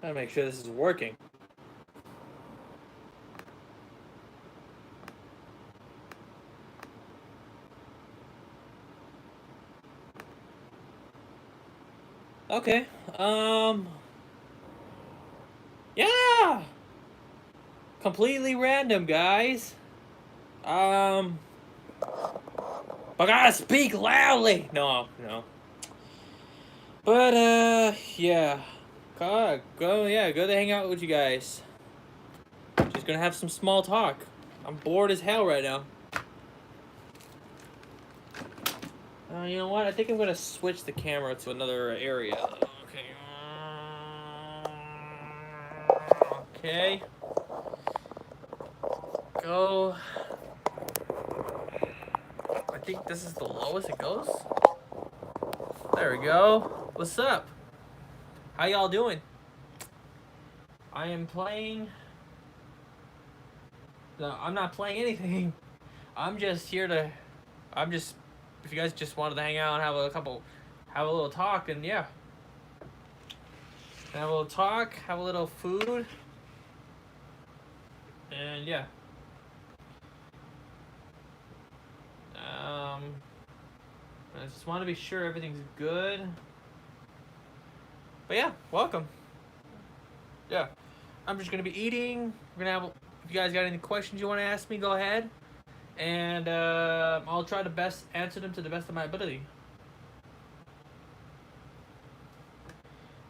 Gotta make sure this is working. Okay. Yeah. Completely random, guys. But I gotta speak loudly. No, no. But yeah. Go to hang out with you guys. Just gonna have some small talk. I'm bored as hell right now. You know what? I think I'm gonna switch the camera to another area. Okay. Okay. Go. I think this is the lowest it goes. There we go. What's up? How y'all doing? I am playing. No, I'm not playing anything. I'm just here to. I'm just. If you guys just wanted to hang out and have a little talk, and yeah. Have a little talk, have a little food, and yeah. I just want to be sure everything's good. But yeah, welcome. Yeah, I'm just gonna be eating. We're gonna have. If you guys got any questions you want to ask me, go ahead, and I'll try to best answer them to the best of my ability.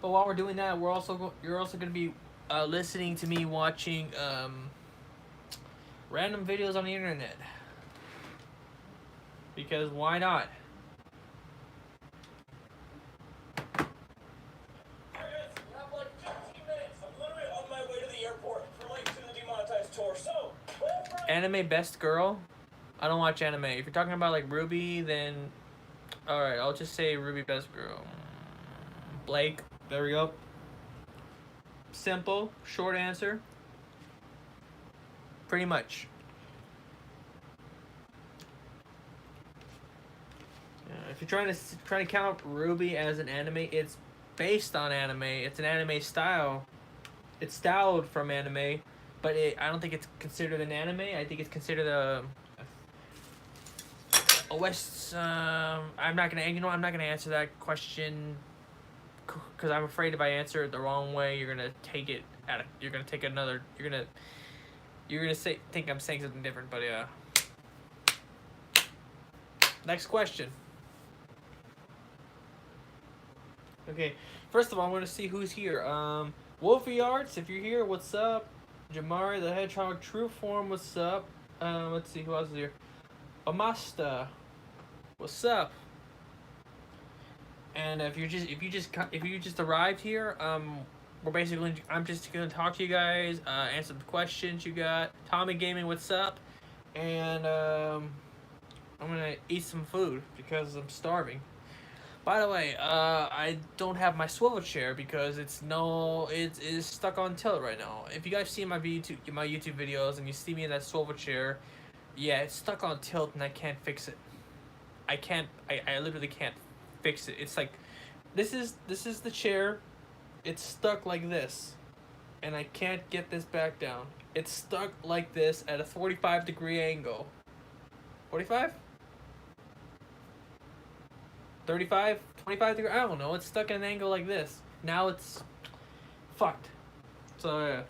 But while we're doing that, you're also gonna be listening to me watching random videos on the internet. Because why not? Anime best girl? I don't watch anime. If you're talking about like Ruby, then alright, I'll just say Ruby best girl. Blake, there we go. Simple, short answer. Pretty much. If you're trying to count Ruby as an anime, it's based on anime. It's an anime style. It's styled from anime, but I don't think it's considered an anime. I think it's considered a West. I'm not gonna answer that question because I'm afraid if I answer it the wrong way, you're gonna take it you're gonna take another. You're gonna think I'm saying something different. But yeah. Next question. Okay, first of all, I'm gonna see who's here. Wolfie Arts, if you're here, what's up? Jamari the Hedgehog True Form, what's up? Let's see who else is here. Amasta, what's up? And if you just arrived here, I'm just gonna talk to you guys, answer the questions you got. Tommy Gaming, what's up? And I'm gonna eat some food because I'm starving. By the way, I don't have my swivel chair because it is stuck on tilt right now. If you guys see my YouTube videos and you see me in that swivel chair, yeah, it's stuck on tilt and I can't fix it. I literally can't fix it. It's like, this is the chair. It's stuck like this, and I can't get this back down. It's stuck like this at a 45-degree angle. 45? 35, 25 degree, I don't know, it's stuck at an angle like this. Now it's fucked. So yeah.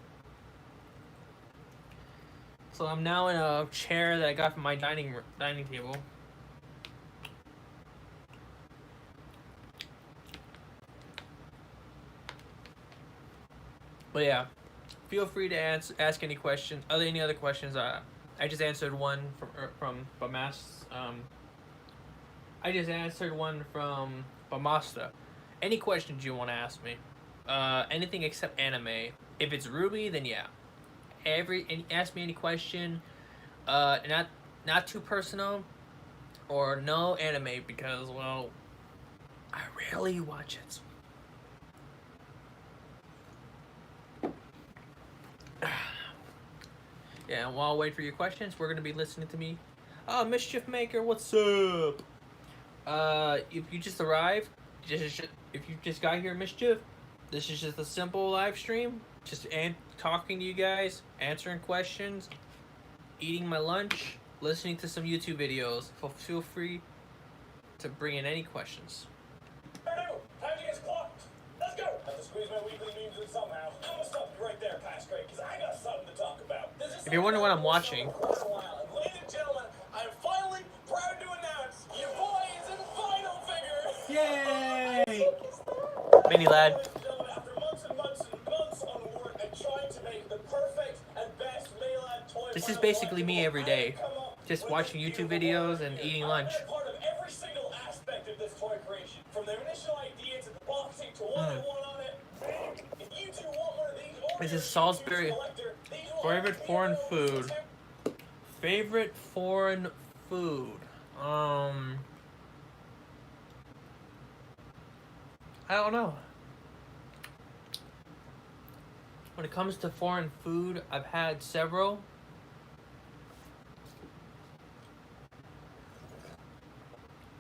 So I'm now in a chair that I got from my dining table. But yeah, feel free to ask any questions. Any other questions? I just answered one from Bamas. I just answered one from Bamasta. Any questions you want to ask me? Anything except anime. If it's Ruby, then yeah. Ask me any question. Not too personal, or no anime because well, I rarely watch it. Yeah, and while I wait for your questions, we're gonna be listening to me. Oh, Mischief Maker, what's up? If you just arrived, if you just got here, Mischief, This is just a simple live stream. Just talking to you guys, answering questions, eating my lunch, listening to some YouTube videos. Feel free to bring in any questions. Time to get clocked. Let's go. Have to squeeze my weekly memes in somehow. I'm gonna stop you right there, Pass Craig, because I got something to talk about. If you're wondering what I'm watching, ladies and gentlemen, I am finally proud to announce your boy is in final figure. yay! Mini lad. After months and months and months on work and trying to make the perfect and best Maylad toy. This is basically me every day, just watching YouTube videos and eating lunch. Part of every single aspect of this toy creation, from their initial idea to the boxing to what I want on it. If you two want one of these, This is Salisbury. Favorite foreign food. Favorite foreign food. I don't know. When it comes to foreign food, I've had several.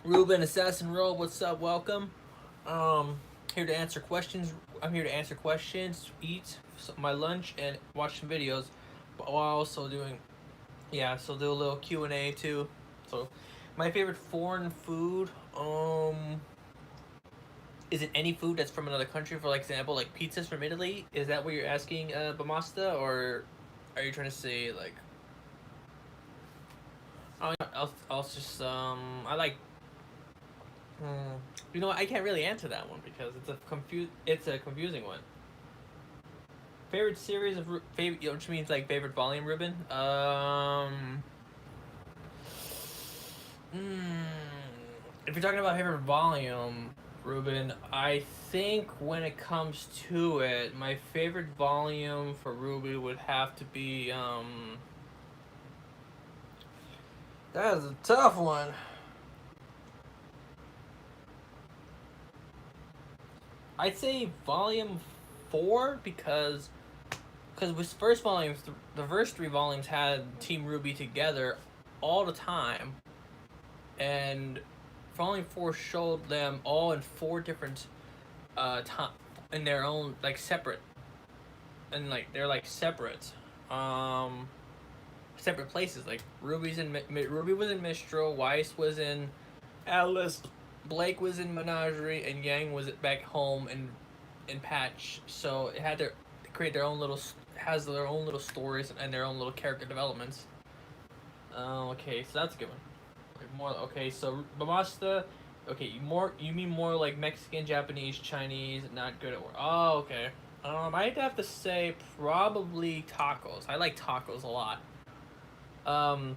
Ruben Assassin Roll, what's up? Welcome. Here to answer questions. I'm here to answer questions, eat my lunch, and watch some videos. But while also doing, so do a little Q&A too. So, my favorite foreign food. Is it any food that's from another country? For example, like pizzas from Italy? Is that what you're asking, Bamasta? Or are you trying to say like? I'll just I like. You know what? I can't really answer that one because it's a confusing one. Favorite series of favorite, which means like favorite volume, Ruben. If you're talking about favorite volume, Ruben, I think when it comes to it, my favorite volume for Ruby would have to be that is a tough one. I'd say volume 4 because with first volumes, the first 3 volumes had Team Ruby together all the time, and volume 4 showed them all in 4 different in their own like separate, and like they're like separate separate places. Like Ruby was in Mistral, Weiss was in Atlas, Blake was in Menagerie, and Yang was back home in Patch. So it had to create their own little stories and their own little character developments. Okay, so that's a good one. Okay, so Bamasta. Okay, you mean more like Mexican, Japanese, Chinese, not good at work. Oh, okay. I'd have to say probably tacos. I like tacos a lot. And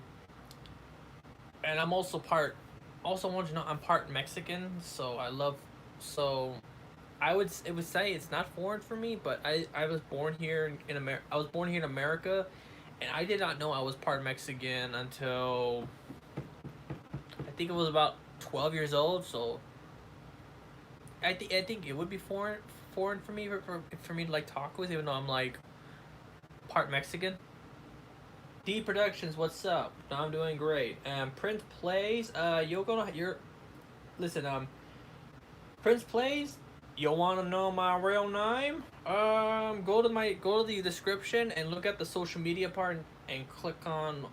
I'm also want to know I'm part Mexican, so I would say it's not foreign for me, but I was born here in America. I was born here in America, and I did not know I was part Mexican until I think it was about 12 years old. So I think it would be foreign for me for me to like tacos, even though I'm like part Mexican. D Productions, what's up? I'm doing great. Prince Plays, listen, Prince Plays, you wanna know my real name? Go to the description and look at the social media part and click on,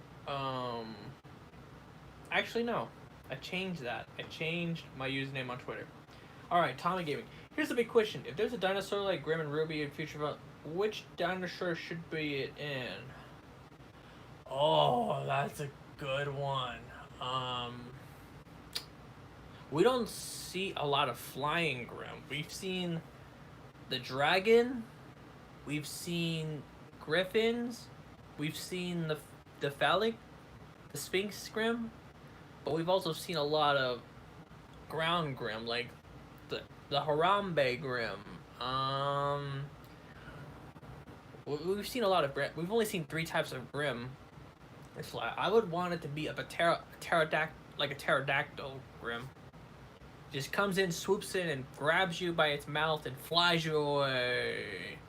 actually no, I changed that. I changed my username on Twitter. Alright, Tommy Gaming. Here's the big question. If there's a dinosaur like Grim and Ruby in future, which dinosaur should be it in? Oh, that's a good one. We don't see a lot of flying Grim. We've seen the dragon. We've seen griffins. We've seen the phallic, the Sphinx Grim. But we've also seen a lot of ground Grim, like the Harambe Grim. We've seen a lot of Grim. We've only seen 3 types of Grim. I would want it to be a pterodactyl Grim. Just comes in, swoops in, and grabs you by its mouth and flies you away.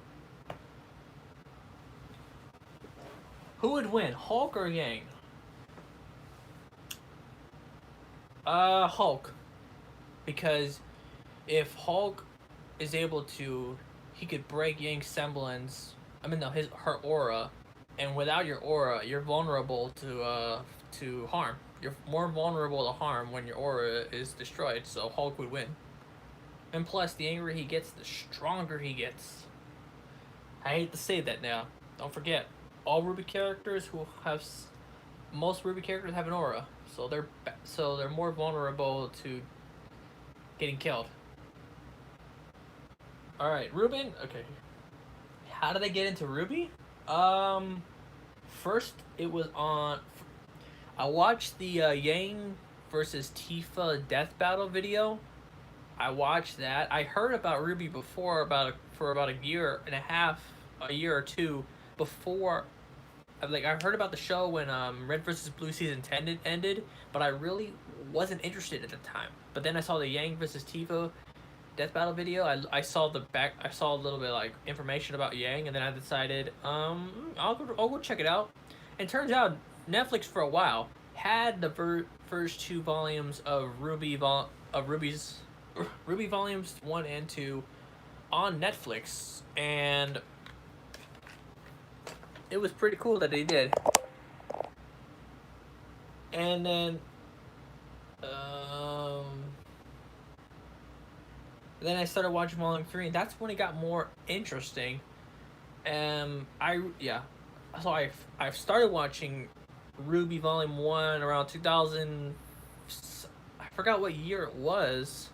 Who would win, Hulk or Yang? Hulk. Because if Hulk is able to he could break Yang's semblance. I mean, no, her aura, and without your aura, you're vulnerable to harm. You're more vulnerable to harm when your aura is destroyed. So Hulk would win. And plus, the angrier he gets, the stronger he gets. I hate to say that now. Don't forget, all RWBY characters most RWBY characters have an aura, so they're more vulnerable to getting killed. All right, Ruben. Okay, how did I get into RWBY? First it was on. I watched the Yang versus Tifa death battle video. I watched that. I heard about RWBY before for about a year and a half, a year or two before. Like, I heard about the show when Red vs. Blue season 10 ended, but I really wasn't interested at the time. But then I saw the Yang vs. Tifa death battle video. I saw a little bit like information about Yang, and then I decided I'll go check it out. And turns out Netflix for a while had the first 2 volumes of RWBY's RWBY volumes 1 and 2 on Netflix, and it was pretty cool that they did. And then I started watching volume 3, and that's when it got more interesting. So I started watching RWBY volume 1 around 2000. I forgot what year it was.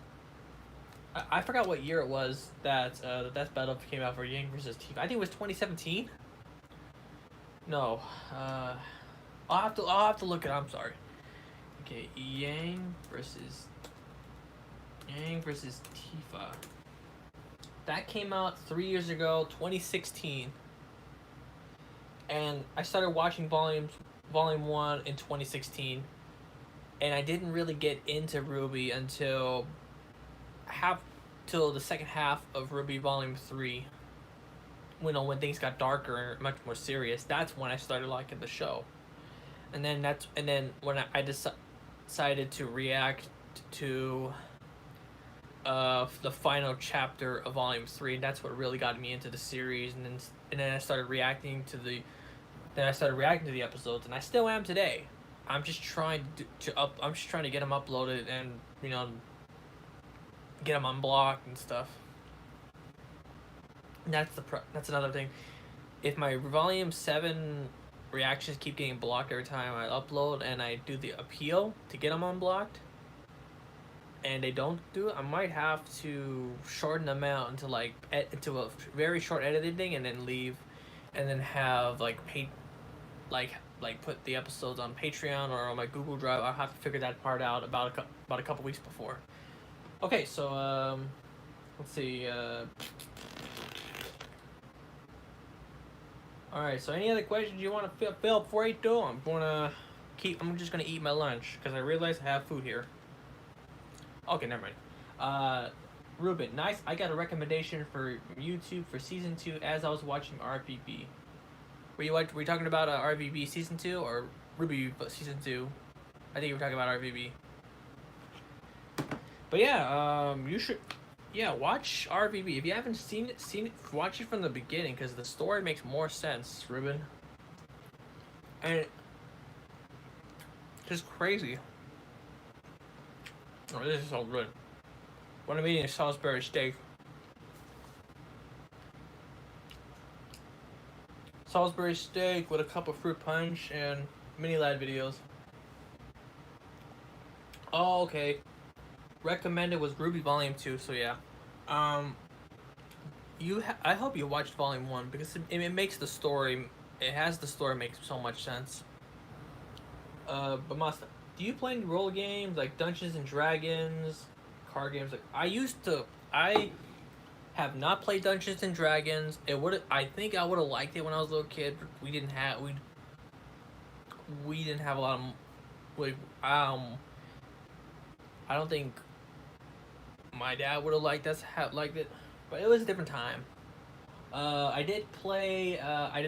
I forgot what year it was that the death battle came out for Yang versus Tifa. I think it was 2017. No, I'll have to look it up. I'm sorry. Okay, Yang versus Tifa. That came out 3 years ago, 2016. And I started watching volume 1 in 2016, and I didn't really get into RWBY until the second half of RWBY volume 3. When things got darker and much more serious, that's when I started liking the show. And then when I decided to react to the final chapter of volume 3, and that's what really got me into the series. And then I started reacting to the episodes, and I still am today. I'm just trying to get them uploaded and get them unblocked and stuff. And that's another thing. If my volume 7 reactions keep getting blocked every time I upload and I do the appeal to get them unblocked, and they don't do it, I might have to shorten them out into into a very short edited thing, and then leave, and then have put the episodes on Patreon or on my Google Drive. I'll have to figure that part out about a couple weeks before. Okay, so let's see. All right. So any other questions you want to fill before I do? I'm just gonna eat my lunch because I realize I have food here. Okay, never mind. Ruben, nice. I got a recommendation for YouTube for season 2 as I was watching RVB. Were you talking about RVB season 2 or RWBY season 2? I think you were talking about RVB. But yeah, you should watch RVB. If you haven't seen it, watch it from the beginning because the story makes more sense, Ruben. And it's just crazy. Oh, this is so good. What I'm eating is Salisbury steak. Salisbury steak with a cup of fruit punch and mini lad videos. Oh, okay. Recommended was RWBY Volume 2, so yeah. I hope you watched Volume 1 because it makes the story. It has the story makes so much sense. But Masta, do you play any role games like Dungeons and Dragons, card games? I have not played Dungeons and Dragons. I think I would have liked it when I was a little kid. But we didn't have a lot of I don't think my dad would have liked it, but it was a different time. I did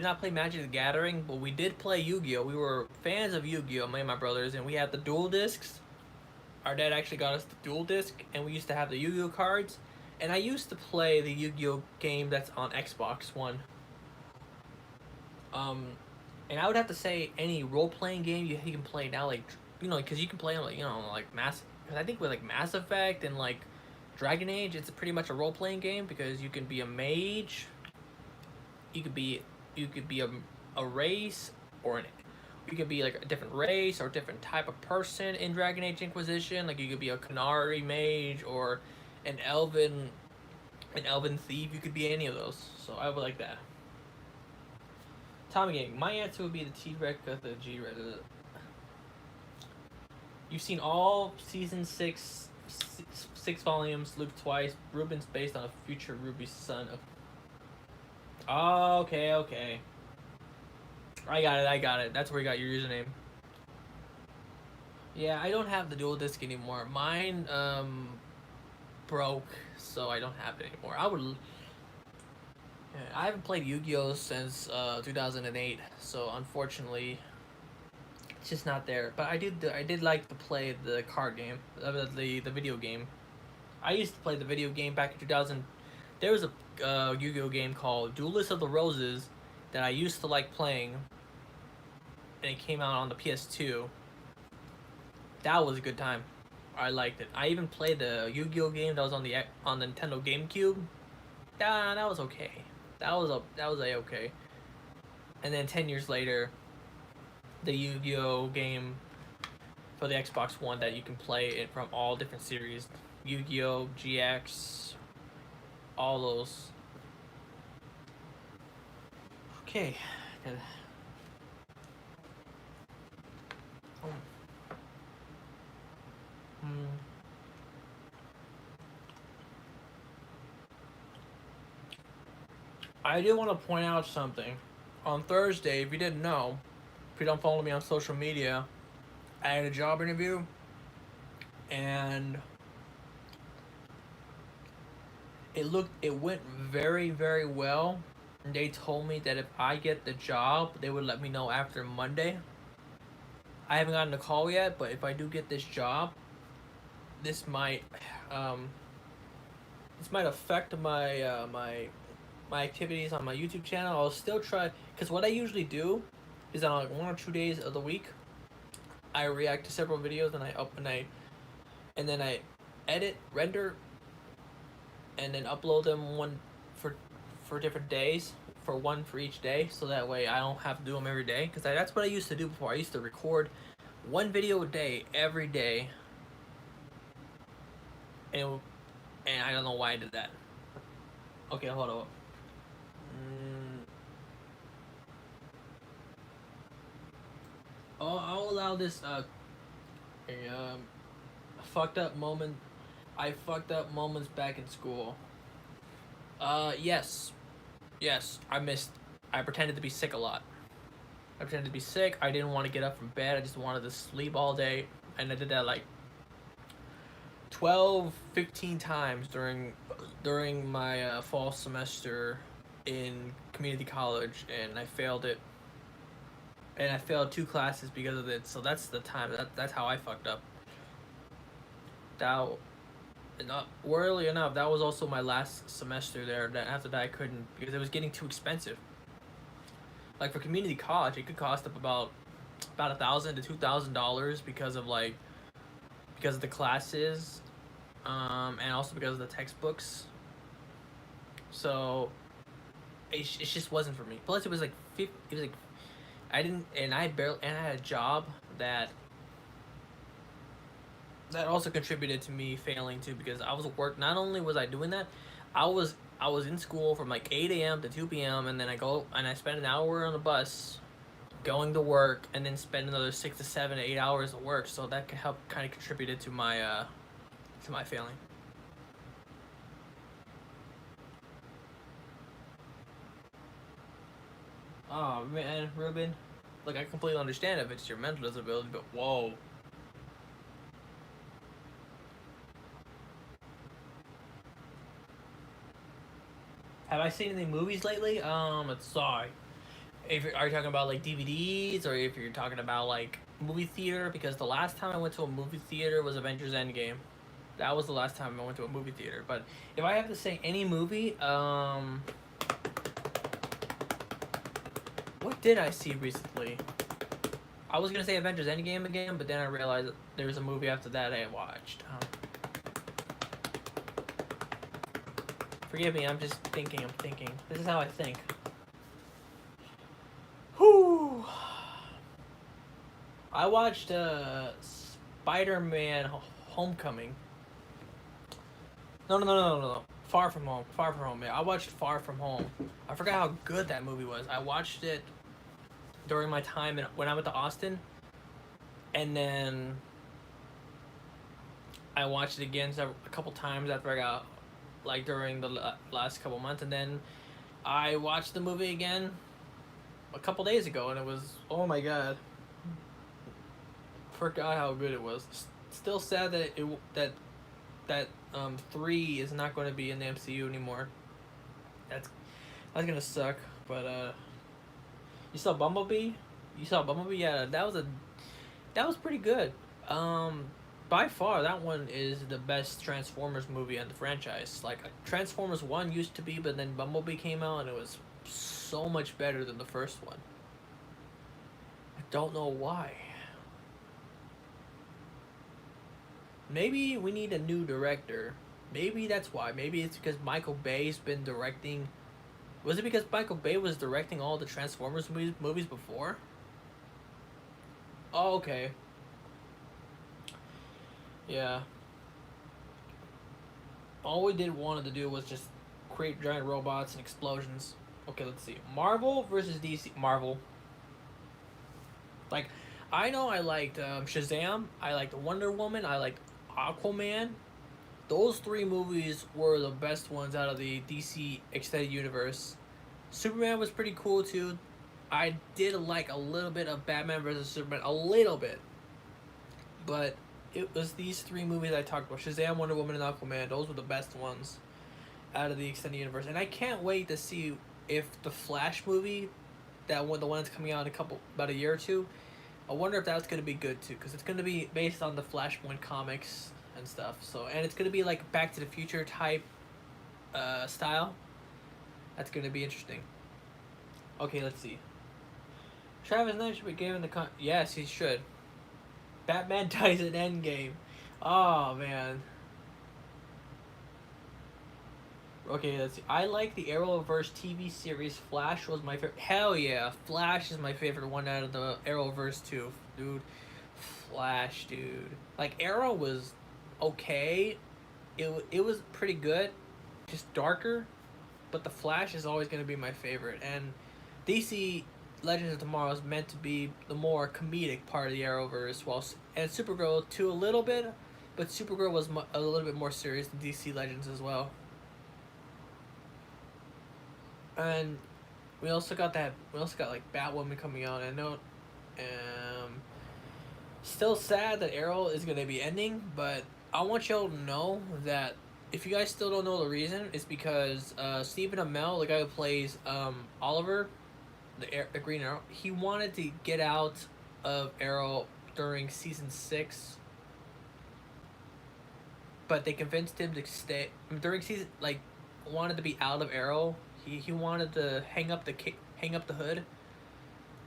not play Magic the Gathering, but we did play Yu-Gi-Oh. We were fans of Yu-Gi-Oh, me and my brothers, and we had the dual discs. Our dad actually got us the dual disc, and we used to have the Yu-Gi-Oh cards. And I used to play the Yu-Gi-Oh game that's on Xbox One. Um, and I would have to say any role-playing game you can play now, like because you can play like like Mass. Because I think with like Mass Effect and like Dragon Age, it's pretty much a role-playing game because you can be a mage. You could be a race or an you could be like a different race or a different type of person in Dragon Age Inquisition. Like you could be a Qunari mage or an elven thief. You could be any of those. So I would like that. Tommy Gang, my answer would be the T-Rex of the G-Red. You've seen all season six volumes, Luke twice. Ruben's based on a future Ruby son of. Oh, okay. I got it. That's where you got your username. Yeah, I don't have the dual disc anymore. Mine broke, so I don't have it anymore. I haven't played Yu-Gi-Oh since 2008, so unfortunately, it's just not there. But I did like to play the card game, the video game. I used to play the video game back in 2000. There was a Yu-Gi-Oh game called Duelist of the Roses that I used to like playing, and it came out on the PS2. That was a good time. I liked it. I even played the Yu-Gi-Oh game that was on the Nintendo GameCube. Yeah, that was okay. That was a okay. And then 10 years later, the Yu-Gi-Oh game for the Xbox One that you can play it from all different series, Yu-Gi-Oh, GX, all those. Okay. I do want to point out something. On Thursday, if you didn't know, if you don't follow me on social media, I had a job interview, and it went very, very well. And they told me that if I get the job, they would let me know after Monday. I haven't gotten a call yet, but if I do get this job, this might um, affect my activities on my YouTube channel. I'll still try, because what I usually do is on like 1 or 2 days of the week, I react to several videos and then I edit, render, and then upload them one for different days, for one for each day, so that way I don't have to do them every day. Because that's what I used to do before. I used to record one video a day every day, and I don't know why I did that. Okay, hold on. I'll allow this fucked up moment. I fucked up moments back in school. Yes. I pretended to be sick a lot. I pretended to be sick. I didn't want to get up from bed. I just wanted to sleep all day. And I did that like 12, 15 times during my fall semester in community college, and I failed it. And I failed 2 classes because of it. So that's the time. That's how I fucked up. That, weirdly enough, that was also my last semester there. That after that I couldn't, because it was getting too expensive. Like for community college, it could cost up about $1,000 to $2,000 because of the classes, and also because of the textbooks. So it just wasn't for me. Plus, it was like I had a job that also contributed to me failing too, because I was at work. Not only was I doing that, I was in school from like 8 a.m. to 2 p.m. and then I spend an hour on the bus going to work, and then spend another 6 to 7 to 8 hours at work. So that could help kind of contributed to my failing. Oh man, Ruben, look, I completely understand if it's your mental disability, but whoa. Have I seen any movies lately? Sorry. Are you talking about like DVDs, or if you're talking about like movie theater? Because the last time I went to a movie theater was Avengers Endgame. That was the last time I went to a movie theater. But if I have to say any movie, what did I see recently? I was gonna say Avengers Endgame again, but then I realized there was a movie after that I watched. Forgive me, I'm just thinking. This is how I think. Whew. I watched Spider-Man Homecoming. No. Far From Home. Yeah, I watched Far From Home. I forgot how good that movie was. I watched it during my time when I went to Austin, and then I watched it again a couple times after I got, like, during the last couple months, and then I watched the movie again a couple days ago, and it was, oh my god, forgot how good it was. Still sad that that 3 is not going to be in the MCU anymore. That's gonna suck. But you saw Bumblebee? Yeah, that was pretty good. By far, that one is the best Transformers movie in the franchise. Like, Transformers 1 used to be, but then Bumblebee came out and it was so much better than the first one. I don't know why. Maybe we need a new director. Maybe that's why. Maybe it's because Michael Bay's been directing. Was it because Michael Bay was directing all the Transformers movies before? Oh, okay. Yeah. All we did wanted to do was just create giant robots and explosions. Okay, let's see. Marvel versus DC. Marvel. Like, I know I liked Shazam. I liked Wonder Woman. I liked Aquaman. Those 3 movies were the best ones out of the DC extended universe. Superman was pretty cool too. I did like a little bit of Batman vs Superman, a little bit, but it was these 3 movies I talked about: Shazam, Wonder Woman, and Aquaman. Those were the best ones out of the extended universe, and I can't wait to see if the Flash movie, the one that's coming out in about a year or two. I wonder if that's gonna be good too, because it's gonna be based on the Flashpoint comics and stuff. So, and it's gonna be like Back to the Future type style. That's gonna be interesting. Okay, let's see. Travis Knight should be given the yes, he should. Batman dies in Endgame. Oh man. Okay, let's see. I like the Arrowverse TV series. Flash was my favorite. Hell yeah, Flash is my favorite one out of the Arrowverse too, dude. Flash, dude. Like, Arrow was okay. It was pretty good, just darker. But the Flash is always gonna be my favorite. And DC Legends of Tomorrow is meant to be the more comedic part of the Arrowverse, and Supergirl too a little bit, but Supergirl was a little bit more serious than DC Legends as well. And we also got like Batwoman coming out. I know, still sad that Arrow is gonna be ending, but I want y'all to know that if you guys still don't know the reason, it's because Stephen Amell, the guy who plays Oliver, the Green Arrow, he wanted to get out of Arrow during season 6, but they convinced him to stay during season, like, wanted to be out of Arrow. He wanted to hang up the hood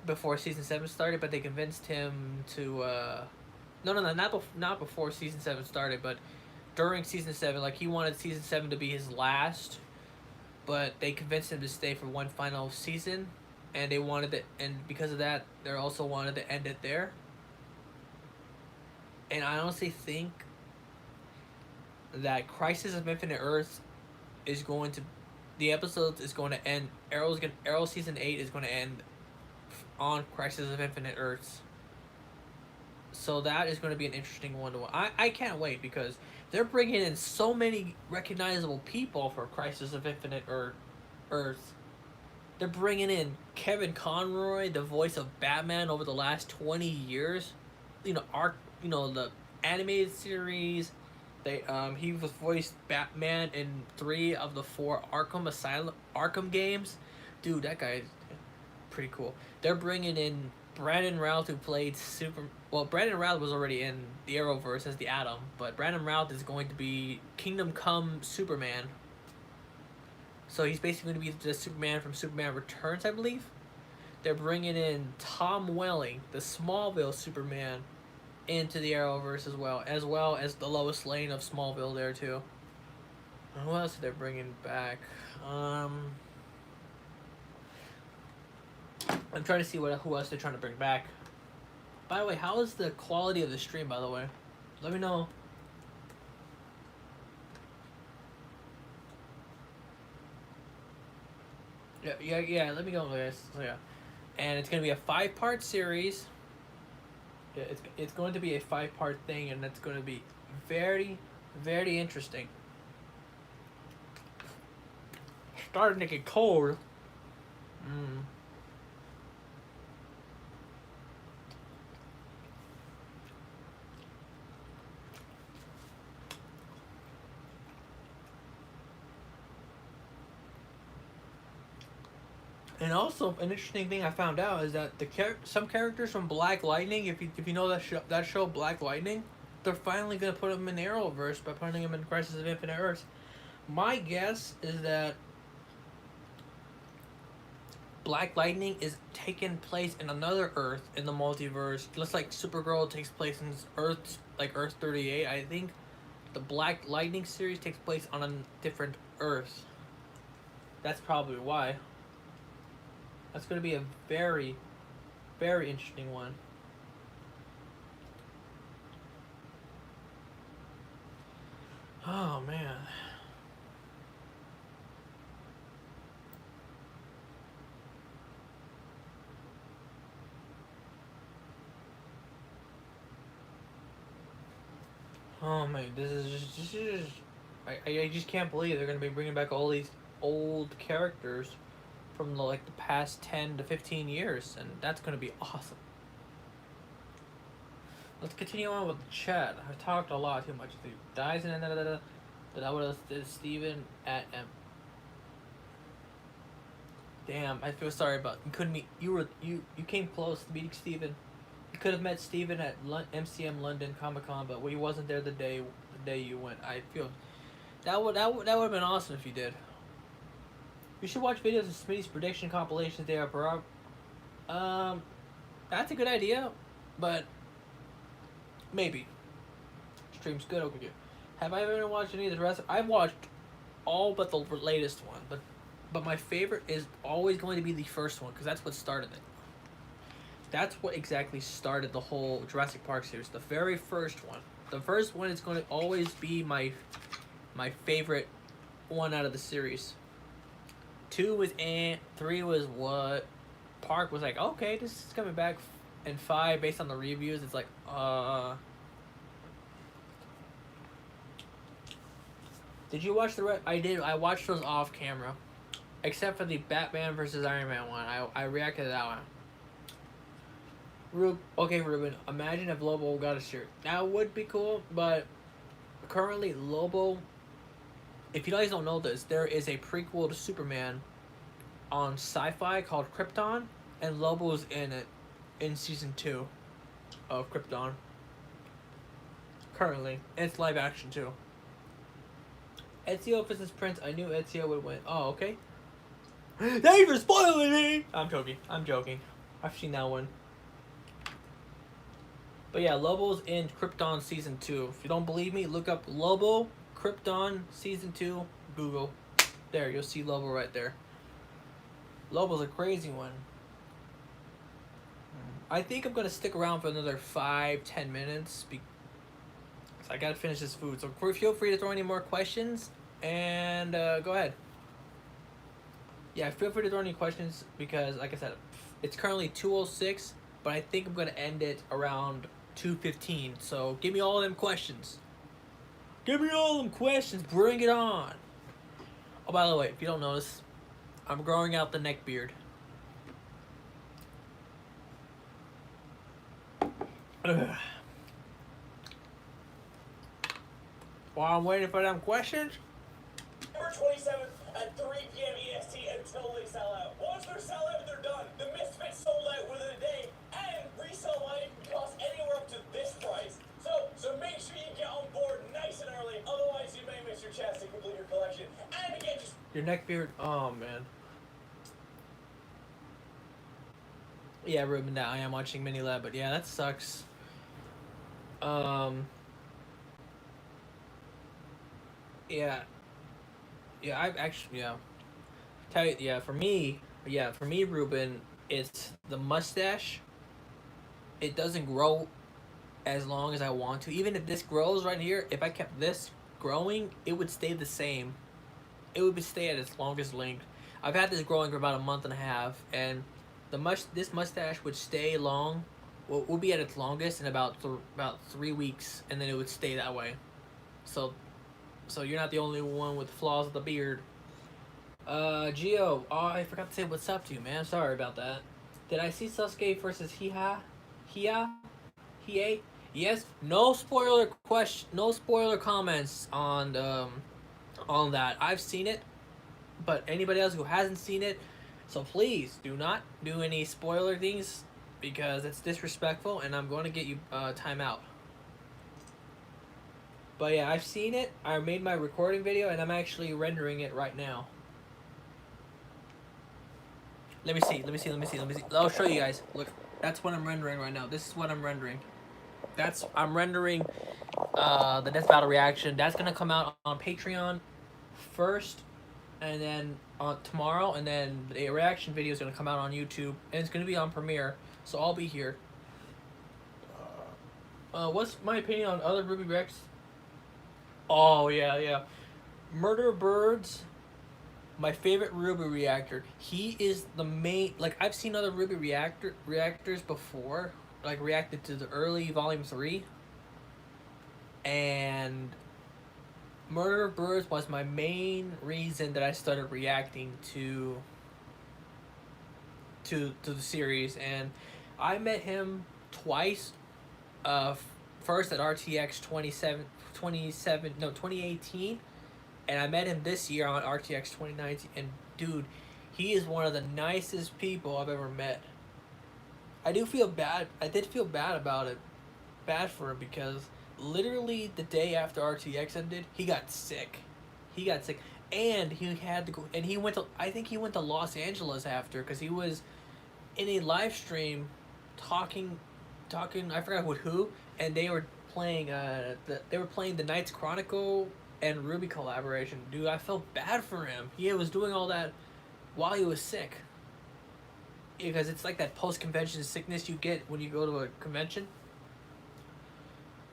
before season 7 started, but they convinced him to not before season 7 started, but during season 7. Like, he wanted season 7 to be his last, but they convinced him to stay for one final season, and they wanted it, and because of that, they also wanted to end it there. And I honestly think that Crisis of Infinite Earths is going to, the episodes is going to end. Arrow season 8 is going to end on Crisis of Infinite Earths. So that is going to be an interesting one to watch. I can't wait, because they're bringing in so many recognizable people for Crisis of Infinite Earths. They're bringing in Kevin Conroy, the voice of Batman over the last 20 years. The animated series. He was voiced Batman in 3 of the 4 Arkham games. Dude, that guy is pretty cool. They're bringing in Brandon Routh, who played Brandon Routh was already in the Arrowverse as the Atom, but Brandon Routh is going to be Kingdom Come Superman. So he's basically going to be the Superman from Superman Returns, I believe. They're bringing in Tom Welling, the Smallville Superman, into the Arrowverse as well as the Lois Lane of Smallville there too. And who else are they bringing back? I'm trying to see who else they're trying to bring back. By the way, how is the quality of the stream, by the way? Let me know. Yeah, let me go, guys. So, yeah. And it's going to be a 5-part series. Yeah, it's going to be a 5-part thing, and it's going to be very, very interesting. Starting to get cold. And also, an interesting thing I found out is that some characters from Black Lightning, if you know that show Black Lightning, they're finally gonna put them in the Arrowverse by putting them in Crisis of Infinite Earths. My guess is that Black Lightning is taking place in another Earth in the multiverse, just like Supergirl takes place in Earth 38. I think the Black Lightning series takes place on a different Earth. That's probably why. That's going to be a very, very interesting one. Oh, man. Oh, man. This is just I just can't believe they're going to be bringing back all these old characters from the past 10 to 15 years, and that's going to be awesome. Let's continue on with the chat. I've talked a lot too much. Dies and but I would have did Steven at M. Damn, I feel sorry about you couldn't meet. You came close to meeting Steven. You could have met Steven at MCM London Comic Con, but he wasn't there the day you went. I feel that would have been awesome if you did. You should watch videos of Smitty's prediction compilations there, bro. That's a good idea, but maybe. Stream's good, okay. Have I ever watched any of the rest? I've watched all but the latest one, but my favorite is always going to be the first one, because that's what started it. That's what exactly started the whole Jurassic Park series. The very first one. The first one is going to always be my favorite one out of the series. 2 was 3 was what? Park was like, okay, this is coming back. And 5, based on the reviews, it's like, Did you watch the I did. I watched those off camera. Except for the Batman versus Iron Man one. I reacted to that one. Okay, Ruben, imagine if Lobo got a shirt. That would be cool, but currently Lobo, if you guys don't know this, there is a prequel to Superman on Sci-Fi called Krypton, and Lobo's in it in season 2 of Krypton. Currently. And it's live action too. Ezio versus Prince. I knew Ezio would win. Oh, okay. Thank you for spoiling me! I'm joking. I've seen that one. But yeah, Lobo's in Krypton Season 2. If you don't believe me, look up Lobo, Krypton Season 2, Google. There, you'll see Lobo right there. Lobo's a crazy one. I think I'm going to stick around for another 5-10 minutes. So I got to finish this food. So feel free to throw any more questions. And go ahead. Yeah, feel free to throw any questions because, like I said, it's currently 2:06, but I think I'm going to end it around 2:15. So give me all them questions. Give me all them questions. Bring it on. Oh, by the way, if you don't notice, I'm growing out the neck beard. Ugh. While I'm waiting for them questions. September 27th at 3 p.m. EST until they sell out. Once they're sell out, they're done. The Misfits sold out within a day, and Your neck beard. Oh man. Yeah, Ruben. Now I am watching Mini Lab, but yeah, that sucks. Um. Yeah. Yeah. I've actually. Yeah. Tell you. Yeah. For me. Yeah. For me, Ruben. It's the mustache. It doesn't grow as long as I want to. Even if this grows right here, if I kept this growing, it would stay the same. It would stay at its longest length. I've had this growing for about a month and a half, and this mustache would stay long. Well, would be at its longest in about 3 weeks, and then it would stay that way. So, so you're not the only one with flaws with the beard. Gio, oh, I forgot to say what's up to you, man. Sorry about that. Did I see Sasuke versus Hiya? Hiei? Yes. No spoiler question. No spoiler comments on that. I've seen it, but anybody else who hasn't seen it, so please do not do any spoiler things because it's disrespectful, and I'm going to get you time out. But yeah, I've seen it. I made my recording video, and I'm actually rendering it right now. Let me see. I'll show you guys. Look, that's what I'm rendering right now. This is what I'm rendering. I'm rendering the Death Battle reaction. That's gonna come out on Patreon first, and then on tomorrow, and then the reaction video is gonna come out on YouTube, and it's gonna be on Premiere. So I'll be here. What's my opinion on other Ruby Rex? Oh yeah. Murder Birds. My favorite Ruby reactor. He is the main. Like I've seen other Ruby reactors before, like reacted to the early Volume 3. And Murder Birds was my main reason that I started reacting to the series, and I met him twice. First at RTX 2018, and I met him this year on RTX 2019. And dude, he is one of the nicest people I've ever met. I do feel bad. I did feel bad about it, bad for him because literally the day after RTX ended, he got sick. And he had to go. And he went to. I think he went to Los Angeles after because he was in a live stream, talking. I forgot with who, and they were playing. They were playing the Knights Chronicle and Ruby collaboration. Dude, I felt bad for him. He was doing all that while he was sick. Because it's like that post-convention sickness you get when you go to a convention.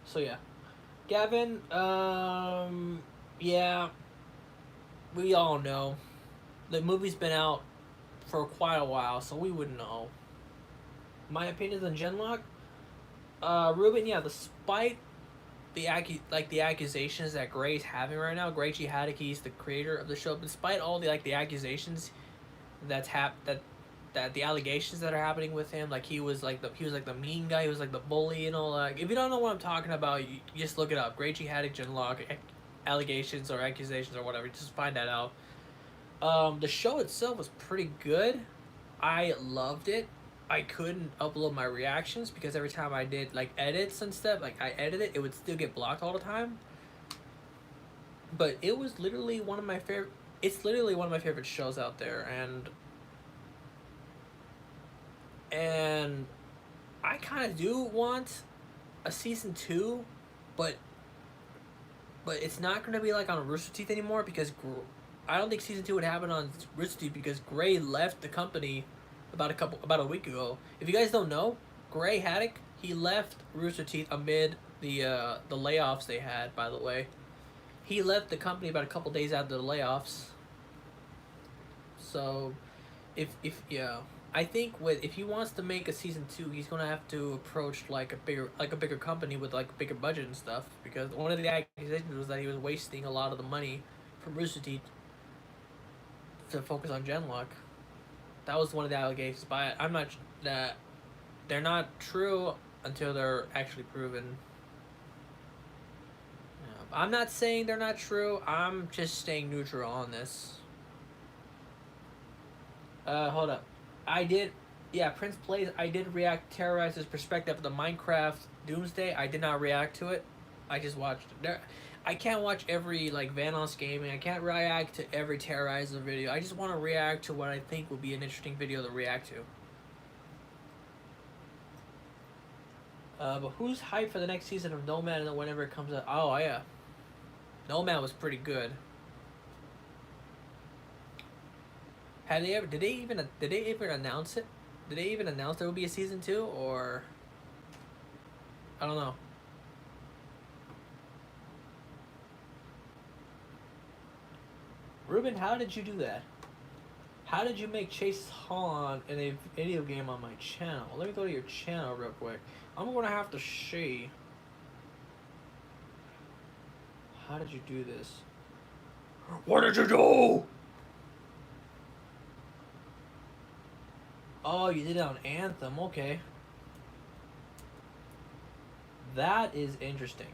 So yeah. Gavin, yeah, we all know. The movie's been out for quite a while, so we wouldn't know. My opinions on Genlock? Ruben, yeah, despite the accusations that Gray's having right now, Gray Haddock, the creator of the show, despite all the accusations that the allegations that are happening with him, like he was like the mean guy, he was like the bully and all. Like if you don't know what I'm talking about, you just look it up. Gray Haddock, Genlock, allegations or accusations or whatever. Just find that out. The show itself was pretty good. I loved it. I couldn't upload my reactions because every time I did like edits and stuff, like I edited, it would still get blocked all the time. But it was literally one of my favorite. It's literally one of my favorite shows out there, and I kind of do want a season 2, but it's not going to be like on Rooster Teeth anymore because I don't think season 2 would happen on Rooster Teeth because Gray left the company about a week ago. If you guys don't know, Gray Haddock, he left Rooster Teeth amid the layoffs they had. By the way, he left the company about a couple days after the layoffs. So, if I think if he wants to make a season 2, he's gonna have to approach like a bigger company with like a bigger budget and stuff. Because one of the accusations was that he was wasting a lot of the money from Rooster Teeth to focus on Genlock. That was one of the allegations, but I'm not that they're not true until they're actually proven. I'm not saying they're not true. I'm just staying neutral on this. Hold up. Prince Plays. I did react to Terrorizer's perspective of the Minecraft Doomsday. I did not react to it. I just watched it. I can't watch every like Vanoss Gaming. I can't react to every Terrorizer video. I just want to react to what I think would be an interesting video to react to. But who's hyped for the next season of Nomad and whenever it comes out? Oh yeah, Nomad was pretty good. Had they ever? Did they even announce it? Did they even announce there would be a season 2 or? I don't know. Ruben, how did you do that? How did you make Chase Han in a video game on my channel? Let me go to your channel real quick. I'm gonna have to see. How did you do this? What did you do? Oh, you did it on Anthem. Okay. That is interesting.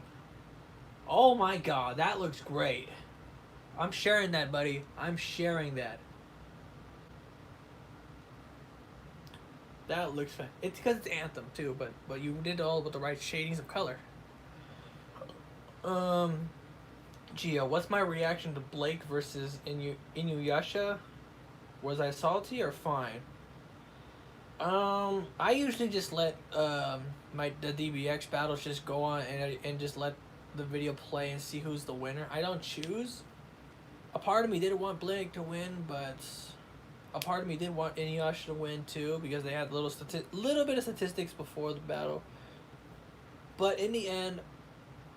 Oh my god, that looks great. I'm sharing that, buddy. I'm sharing that. That looks fun. It's because it's Anthem too, but you did all with the right shadings of color. Gio, what's my reaction to Blake versus Inuyasha? Was I salty or fine? I usually just let the DBX battles just go on and just let the video play and see who's the winner. I don't choose. A part of me did want Blake to win, but a part of me did want Inuyasha to win too because they had little bit of statistics before the battle. But in the end,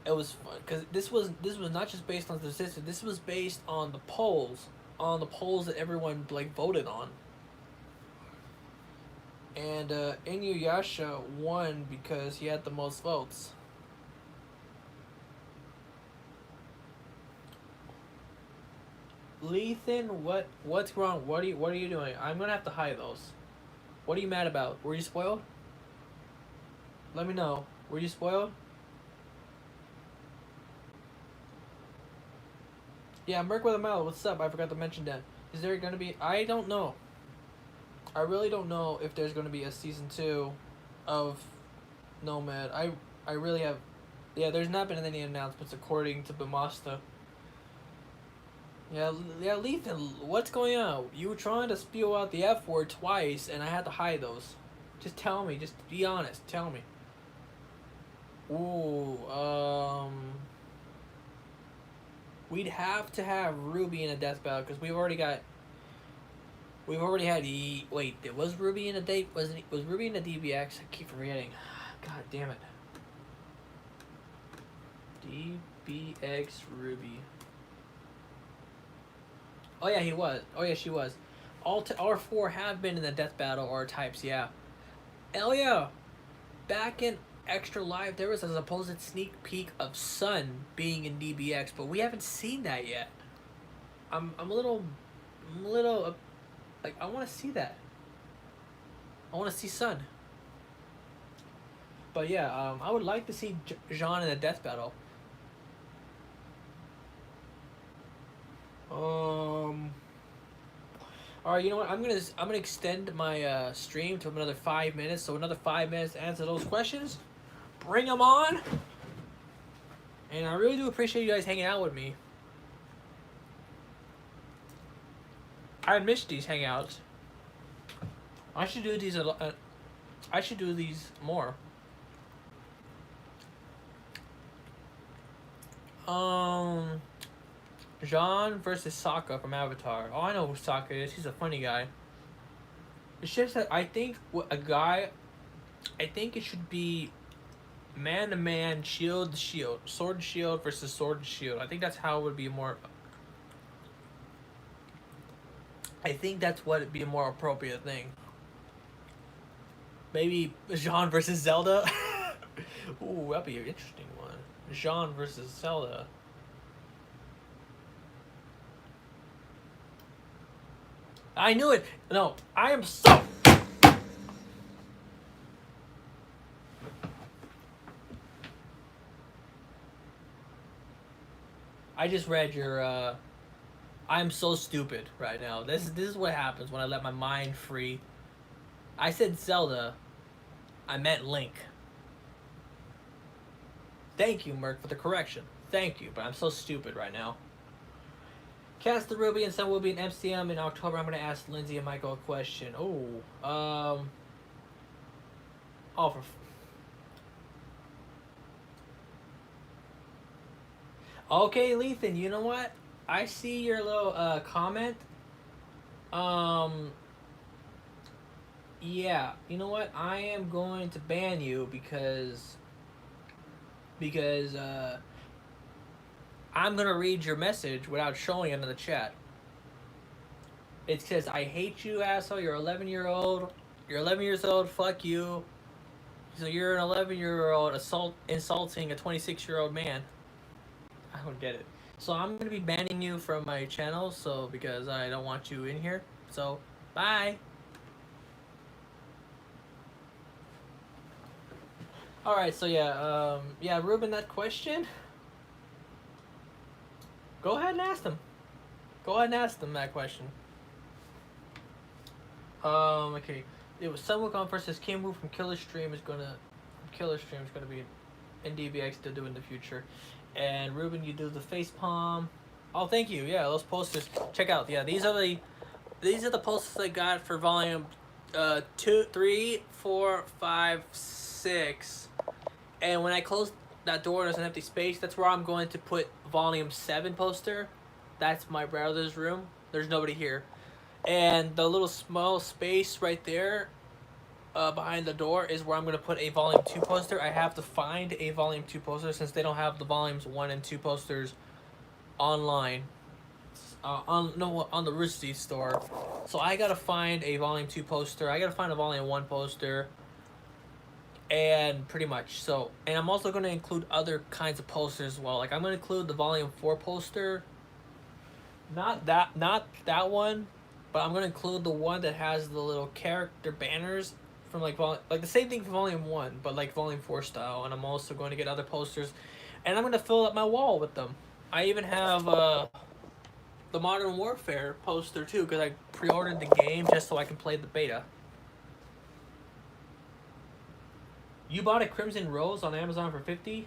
it was fun because this was not just based on statistics. This was based on the polls that everyone like voted on. And Inuyasha won because he had the most votes. Lethan, what's wrong? What are you doing? I'm gonna have to hide those. What are you mad about? Were you spoiled? Let me know. Were you spoiled? Yeah, Merc with a Mel. What's up? I forgot to mention that. Is there gonna be? I don't know. I really don't know if there's gonna be a season 2 of Nomad. I really have. Yeah, there's not been any announcements according to Bimasta. Yeah, Lethan, what's going on? You were trying to spew out the F word twice, and I had to hide those. Just tell me. Just be honest. Tell me. Ooh, we'd have to have Ruby in a death battle because we've already had. Wait, was Ruby in a date? Was Ruby in a DBX? I keep forgetting. God damn it. DBX Ruby. Oh yeah, he was. Oh yeah, she was. All 4 have been in the death battle or types. Yeah. Hell yeah. Back in Extra Life, there was a supposed sneak peek of Sun being in DBX, but we haven't seen that yet. I'm a little like I want to see that. I want to see Sun. But yeah, I would like to see Jean in a death battle. Alright, you know what? I'm gonna extend my stream to another 5 minutes. So another 5 minutes to answer those questions. Bring them on. And I really do appreciate you guys hanging out with me. I missed these hangouts. I should do these I should do these more. Jean versus Sokka from Avatar. Oh, I know who Sokka is. He's a funny guy. It's just that I think I think it should be man to man, shield to shield, sword to shield versus sword to shield. I think that's how it would be more. I think that's what would be a more appropriate thing. Maybe Jean versus Zelda. Ooh, that'd be an interesting one. Jean versus Zelda. I knew it. No, I am so. I just read your. I'm so stupid right now. This is what happens when I let my mind free. I said Zelda. I meant Link. Thank you, Merc, for the correction. Thank you, but I'm so stupid right now. Cast the Ruby and Sun will be an MCM in October. I'm gonna ask Lindsay and Michael a question. Oh, for. Okay, Lethan. You know what? I see your little comment. Yeah. You know what? I am going to ban you because I'm gonna read your message without showing it in the chat. It says, "I hate you, asshole. You're 11-year-old. You're 11 years old. Fuck you. So you're an 11-year-old insulting a 26-year-old man." I don't get it. So I'm gonna be banning you from my channel. So because I don't want you in here. So bye. All right. So yeah, Ruben, that question. Go ahead and ask them. Go ahead and ask them that question. Okay. It was Sun Wukong versus Kim Woo from Killer Stream is gonna be in DBX to do in the future. And Ruben, you do the face palm. Oh, thank you. Yeah, those posters. Check out. Yeah, these are the posters I got for volume 2, 3, 4, 5, 6. And when I close that door and there's an empty space, that's where I'm going to put volume 7 poster. That's my brother's room. There's nobody here. And the little small space right there behind the door is where I'm going to put a volume 2 poster. I have to find a volume 2 poster since they don't have the volumes 1 and 2 posters online. On the Rooster Teeth store. So I got to find a volume 2 poster. I got to find a volume 1 poster. And pretty much. So, and I'm also going to include other kinds of posters as well. Like I'm going to include the volume 4 poster. Not that one, but I'm going to include the one that has the little character banners from like the same thing for volume 1, but like volume 4 style. And I'm also going to get other posters, and I'm going to fill up my wall with them. I even have the Modern Warfare poster too, because I pre-ordered the game just so I can play the beta. You bought a Crimson Rose on Amazon for $50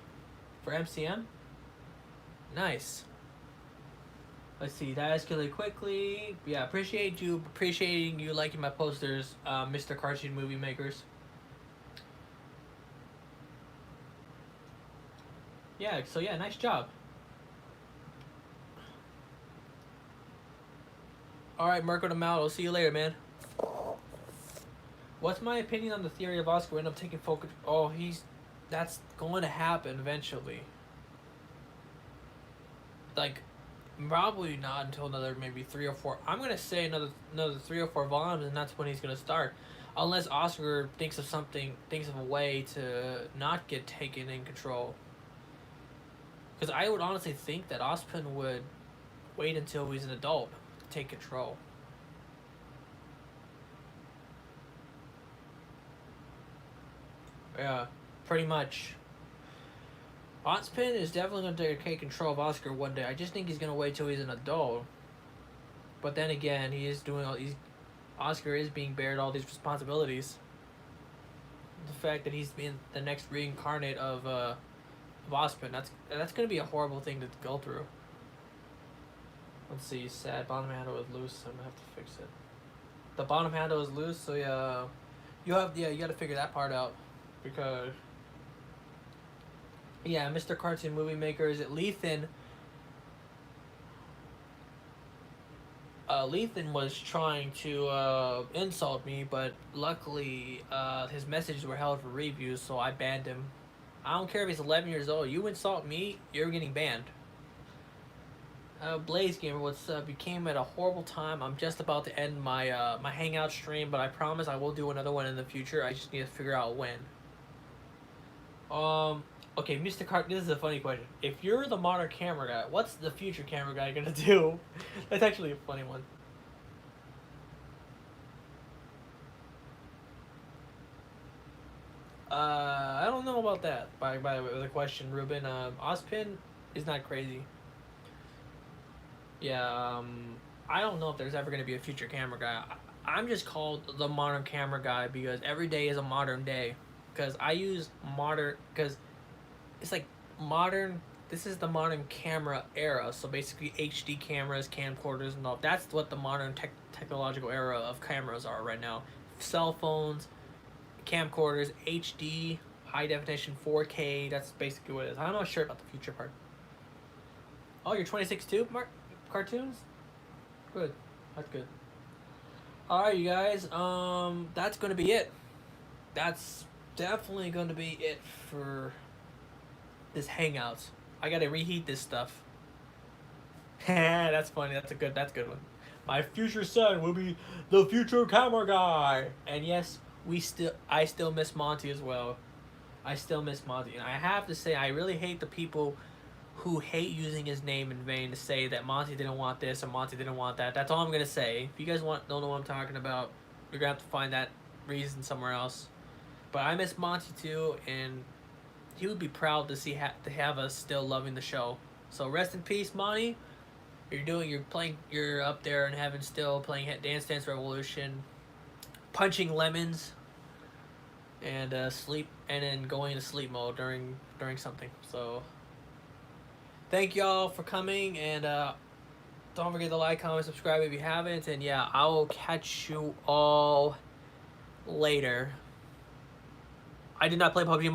for MCM? Nice. Let's see, that escalated quickly. Yeah, appreciating you liking my posters, Mr. Cartoon Movie Makers. Yeah, so yeah, nice job. Alright, Mirko the Mal, I'll see you later, man. What's my opinion on the theory of Oscar end up taking focus? Oh, that's going to happen eventually. Like, probably not until another maybe 3 or 4. I'm gonna say another 3 or 4 volumes, and that's when he's gonna start, unless Oscar thinks of a way to not get taken in control. Because I would honestly think that Ozpin would wait until he's an adult to take control. Yeah, pretty much. Ozpin is definitely going to take control of Oscar one day. I just think he's going to wait till he's an adult. But then again, Oscar is being bared all these responsibilities. The fact that he's been the next reincarnate of Ozpin, that's going to be a horrible thing to go through. Let's see, sad bottom handle is loose, so I'm going to have to fix it. The bottom handle is loose, so yeah, you got to figure that part out, because yeah, Mr. Cartoon Movie Maker, is it Lethan? Lethan was trying to insult me, but luckily his messages were held for reviews, so I banned him. I don't care if he's 11 years old. You insult me, you're getting banned. Blaze Gamer, what's up? You came at a horrible time. I'm just about to end my my Hangout stream, but I promise I will do another one in the future. I just need to figure out when. Okay, Mr. Cart, this is a funny question. If you're the modern camera guy, what's the future camera guy gonna do? That's actually a funny one. I don't know about that, by the question, Ruben. Ozpin is not crazy. Yeah, I don't know if there's ever gonna be a future camera guy. I'm just called the modern camera guy because every day is a modern day. Because I use modern, because it's like modern this is the modern camera era. So basically HD cameras, camcorders, and all. That's what the modern technological era of cameras are right now. Cell phones, camcorders, HD, high definition, 4K. That's basically what it is. I'm not sure about the future part. Oh, you're 26 too, Mark? Cartoons? Good. That's good. Alright, you guys. That's gonna be it. That's definitely gonna be it for this Hangouts. I gotta reheat this stuff. That's funny. That's a good one. My future son will be the future camera guy. And yes, I still miss Monty as well. I still miss Monty. And I have to say, I really hate the people who hate using his name in vain to say that Monty didn't want this or Monty didn't want that. That's all I'm gonna say. If you guys don't know what I'm talking about, you're gonna have to find that reason somewhere else. But I miss Monty too, and he would be proud to to have us still loving the show. So rest in peace, Monty. You're up there and still playing Dance Dance Revolution, punching lemons, and sleep, and then going into sleep mode during something. So thank y'all for coming, and don't forget to like, comment, subscribe if you haven't, and yeah, I will catch you all later. I did not play PUBG